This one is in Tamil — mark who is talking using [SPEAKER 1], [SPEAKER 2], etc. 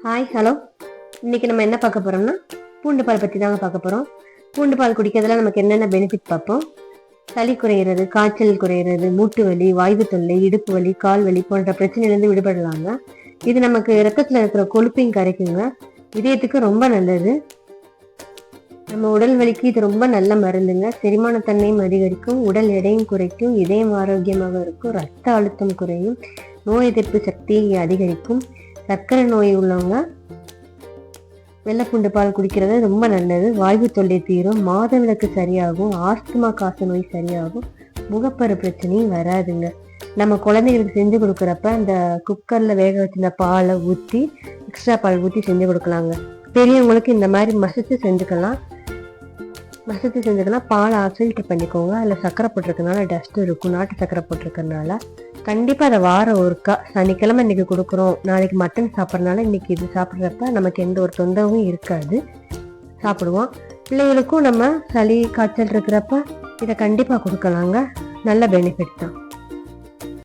[SPEAKER 1] Hi hello. இன்னைக்கு நம்ம என்ன பார்க்க போறோம்னா பூண்டு பால் பற்றி தாங்க பார்க்க போகிறோம். பூண்டு பால் குடிக்கிறதுல நமக்கு என்னென்ன பெனிஃபிட் பார்ப்போம். சளி குறையிறது, காய்ச்சல் குறையிறது, மூட்டு வலி, வாய்வு தொல்லை, இடுப்பு வலி, கால் வலி போன்ற பிரச்சனையிலேருந்து விடுபடலாங்க. இது நமக்கு ரத்தத்தில் இருக்கிற கொழுப்பையும் கரைக்குங்க. இதயத்துக்கு ரொம்ப நல்லது. நம்ம உடல் வலிக்கு இது ரொம்ப நல்ல மருந்துங்க. செரிமானத்தன்மையும் அதிகரிக்கும், உடல் எடையும் குறைக்கும், இதயம் ஆரோக்கியமாக இருக்கும், ரத்த அழுத்தம் குறையும், நோய் எதிர்ப்பு சக்தியை அதிகரிக்கும். சர்க்கரை நோய் உள்ளவங்க வெள்ளைப்பூண்டு பால் குடிக்கிறது ரொம்ப நல்லது. வாய்வு தொல்லை தீரும், மாதவிலக்கு சரியாகும், ஆஸ்துமா காச நோய் சரியாகும், முகப்பரு பிரச்சனையும் வராதுங்க. நம்ம குழந்தைகளுக்கு செஞ்சு கொடுக்குறப்ப அந்த குக்கரில் வேக வச்சிருந்த பாலை ஊற்றி எக்ஸ்ட்ரா பால் ஊற்றி செஞ்சு கொடுக்கலாங்க. பெரியவங்களுக்கு இந்த மாதிரி மசித்து செஞ்சுக்கலாம். பால் ஃபில்டர் பண்ணிக்கோங்க. அதில் சர்க்கரை போட்டிருக்கனால டஸ்ட் இருக்கும், நாட்டு சர்க்கரை போட்டிருக்கறனால கண்டிப்பாக அதை வாரம் ஒருக்கா, சனிக்கிழமை இன்னைக்கு கொடுக்குறோம், நாளைக்கு மட்டன் சாப்பிட்றதுனால இன்னைக்கு இது சாப்பிட்றப்ப நமக்கு எந்த ஒரு தொந்தரவும் இருக்காது, சாப்பிடுவோம். பிள்ளைகளுக்கும் நம்ம சளி காய்ச்சல் இருக்கிறப்ப இதை கண்டிப்பாக கொடுக்கலாங்க. நல்ல பெனிஃபிட் தான்.